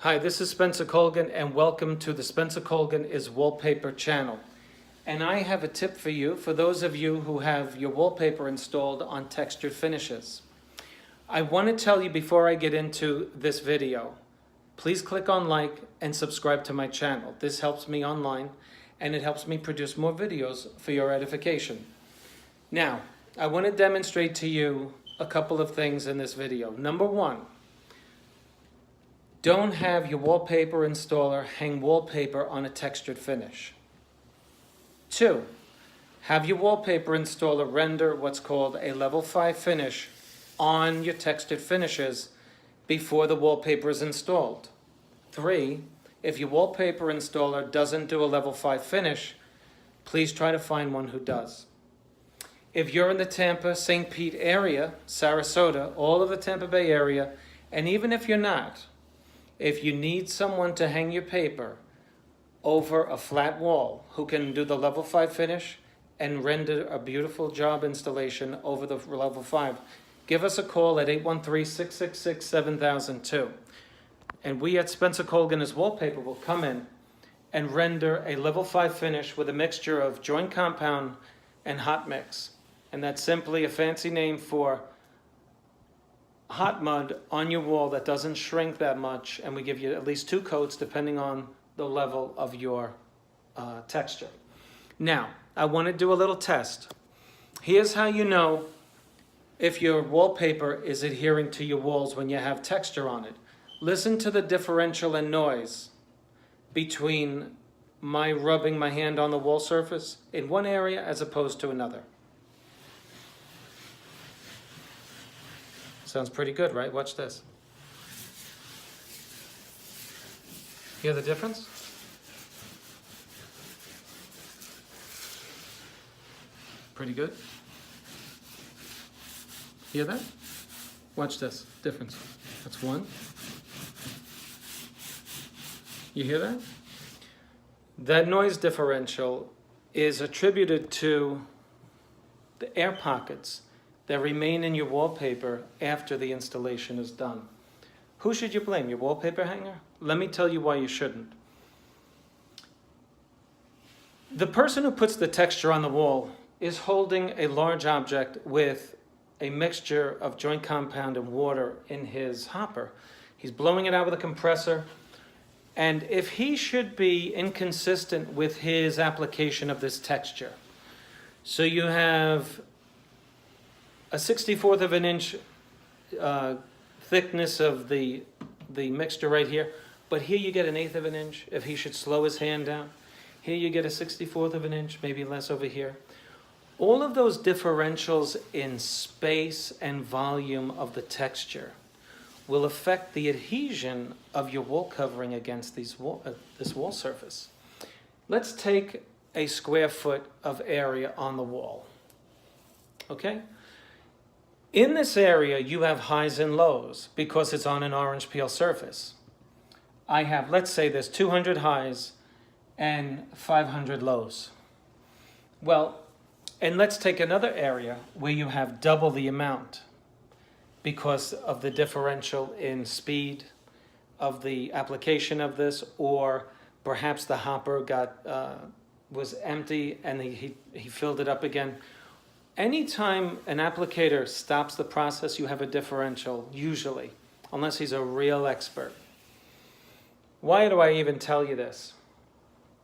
Hi, this is Spencer Colgan and welcome to the Spencer Colgan is Wallpaper channel. And I have a tip for you, for those of you who have your wallpaper installed on textured finishes. I want to tell you before I get into this video, please click on like and subscribe to my channel. This helps me online and it helps me produce more videos for your edification. Now, I want to demonstrate to you a couple of things in this video. Number one, don't have your wallpaper installer hang wallpaper on a textured finish. 2, have your wallpaper installer render what's called a level 5 finish on your textured finishes before the wallpaper is installed. 3, if your wallpaper installer doesn't do a level 5 finish, please try to find one who does. If you're in the Tampa, St. Pete area, Sarasota, all of the Tampa Bay area, and even if you're not, if you need someone to hang your paper over a flat wall who can do the level 5 finish and render a beautiful job installation over the level 5, give us a call at 813-666-7002. And we at Spencer Colgan is Wallpaper will come in and render a level 5 finish with a mixture of joint compound and hot mix. And that's simply a fancy name for hot mud on your wall that doesn't shrink that much, and we give you at least 2 coats depending on the level of your texture. Now, I want to do a little test. Here's how you know if your wallpaper is adhering to your walls when you have texture on it. Listen to the differential in noise between my rubbing my hand on the wall surface in one area as opposed to another. Sounds pretty good, right? Watch this. Hear the difference? Pretty good. Hear that? Watch this difference. That's one. You hear that? That noise differential is attributed to the air pockets that remain in your wallpaper after the installation is done. Who should you blame, your wallpaper hanger? Let me tell you why you shouldn't. The person who puts the texture on the wall is holding a large object with a mixture of joint compound and water in his hopper. He's blowing it out with a compressor, and if he should be inconsistent with his application of this texture, so you have a 1/64 of an inch thickness of the mixture right here, but here you get 1/8 of an inch if he should slow his hand down. Here you get a 1/64 of an inch, maybe less over here. All of those differentials in space and volume of the texture will affect the adhesion of your wall covering against this wall surface. Let's take a square foot of area on the wall, okay? In this area, you have highs and lows because it's on an orange peel surface. I have, let's say there's 200 highs and 500 lows. Well, and let's take another area where you have double the amount because of the differential in speed of the application of this, or perhaps the hopper was empty and he filled it up again. Anytime an applicator stops the process, you have a differential, usually, unless he's a real expert. Why do I even tell you this?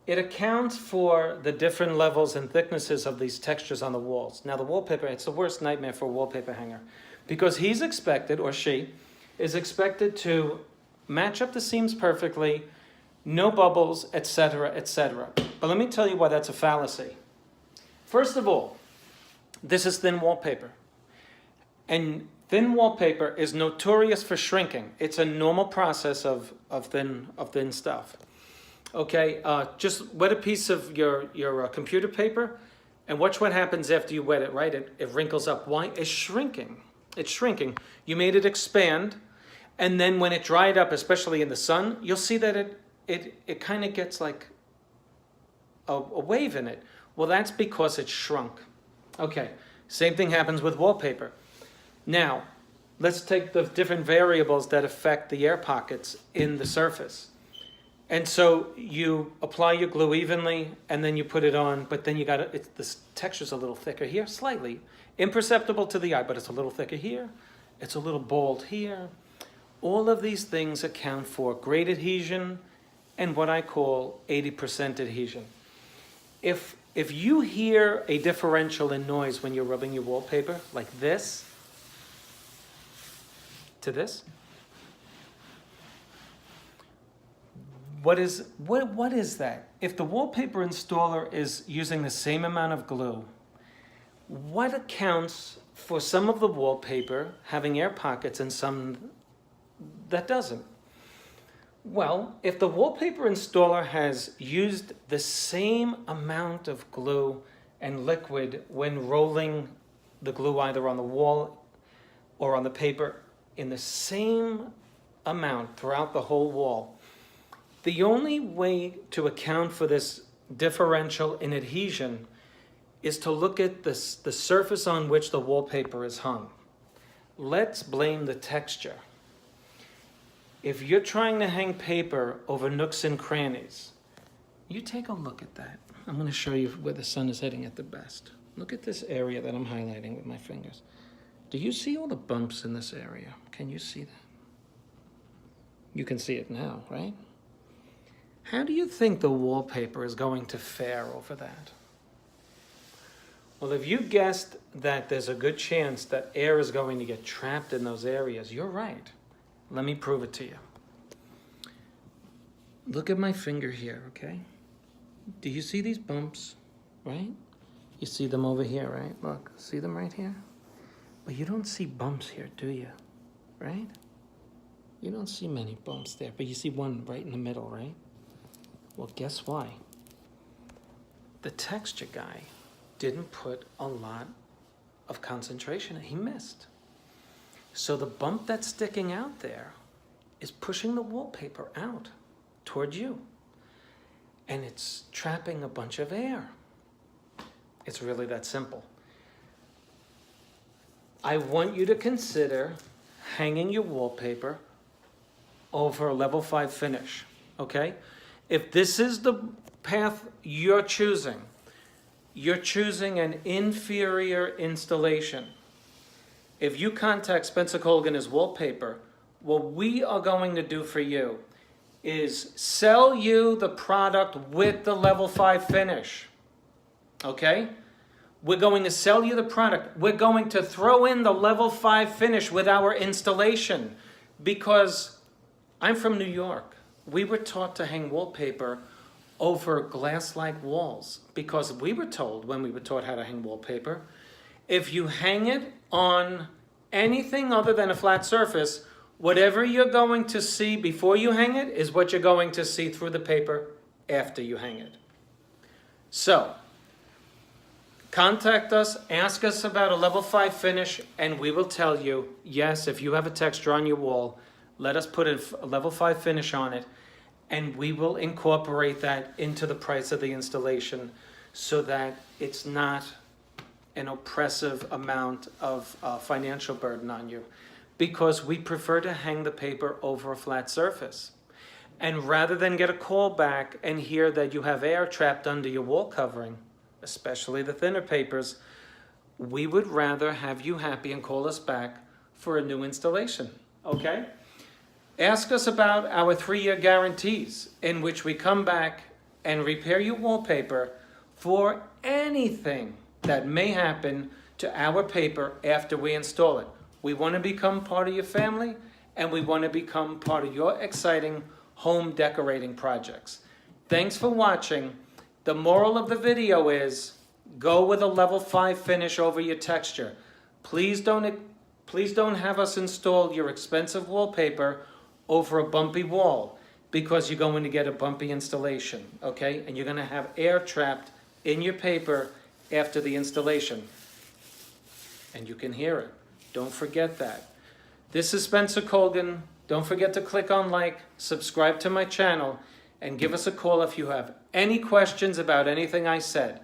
It accounts for the different levels and thicknesses of these textures on the walls. Now the wallpaper, it's the worst nightmare for a wallpaper hanger because he's expected, or she, is expected to match up the seams perfectly, no bubbles, etc., etc. But let me tell you why that's a fallacy. First of all, this is thin wallpaper. And thin wallpaper is notorious for shrinking. It's a normal process of thin stuff. Okay, just wet a piece of your computer paper and watch what happens after you wet it, right? It wrinkles up. Why? It's shrinking. It's shrinking. You made it expand, and then when it dried up, especially in the sun, you'll see that it kind of gets like a wave in it. Well, that's because it's shrunk. Okay, same thing happens with wallpaper. Now, let's take the different variables that affect the air pockets in the surface. And so you apply your glue evenly, and then you put it on, but then you got to, the texture's a little thicker here, slightly. Imperceptible to the eye, but it's a little thicker here. It's a little bald here. All of these things account for great adhesion and what I call 80% adhesion. If you hear a differential in noise when you're rubbing your wallpaper, like this to this, what is that? If the wallpaper installer is using the same amount of glue, what accounts for some of the wallpaper having air pockets and some that doesn't? Well, if the wallpaper installer has used the same amount of glue and liquid when rolling the glue either on the wall or on the paper in the same amount throughout the whole wall, the only way to account for this differential in adhesion is to look at the surface on which the wallpaper is hung. Let's blame the texture. If you're trying to hang paper over nooks and crannies, you take a look at that. I'm going to show you where the sun is hitting at the best. Look at this area that I'm highlighting with my fingers. Do you see all the bumps in this area? Can you see that? You can see it now, right? How do you think the wallpaper is going to fare over that? Well, if you guessed that there's a good chance that air is going to get trapped in those areas, you're right. Let me prove it to you. Look at my finger here, okay? Do you see these bumps, right? You see them over here, right? Look, see them right here? But you don't see bumps here, do you? Right? You don't see many bumps there, but you see one right in the middle, right? Well, guess why? The texture guy didn't put a lot of concentration. He missed. So the bump that's sticking out there is pushing the wallpaper out toward you. And it's trapping a bunch of air. It's really that simple. I want you to consider hanging your wallpaper over a level 5 finish, okay? If this is the path you're choosing an inferior installation. If you contact Spencer Colgan as Wallpaper, what we are going to do for you is sell you the product with the level 5 finish, okay? We're going to sell you the product. We're going to throw in the level 5 finish with our installation because I'm from New York. We were taught to hang wallpaper over glass-like walls because we were told when we were taught how to hang wallpaper, if you hang it on anything other than a flat surface, whatever you're going to see before you hang it is what you're going to see through the paper after you hang it. So, contact us, ask us about a level 5 finish, and we will tell you, yes, if you have a texture on your wall, let us put a level 5 finish on it, and we will incorporate that into the price of the installation so that it's not an oppressive amount of financial burden on you, because we prefer to hang the paper over a flat surface. And rather than get a call back and hear that you have air trapped under your wall covering, especially the thinner papers, we would rather have you happy and call us back for a new installation, okay? Ask us about our 3-year guarantees in which we come back and repair your wallpaper for anything that may happen to our paper after we install it. We want to become part of your family, and we want to become part of your exciting home decorating projects. Thanks for watching. The moral of the video is go with a level 5 finish over your texture. Please don't have us install your expensive wallpaper over a bumpy wall because you're going to get a bumpy installation, okay? And you're going to have air trapped in your paper after the installation. And you can hear it. Don't forget that. This is Spencer Colgan. Don't forget to click on like, subscribe to my channel, and give us a call if you have any questions about anything I said.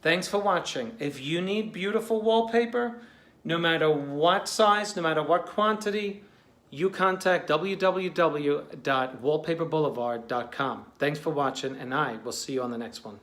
Thanks for watching. If you need beautiful wallpaper, No matter what size, no matter what quantity, you contact www.wallpaperboulevard.com. Thanks for watching, and I will see you on the next one.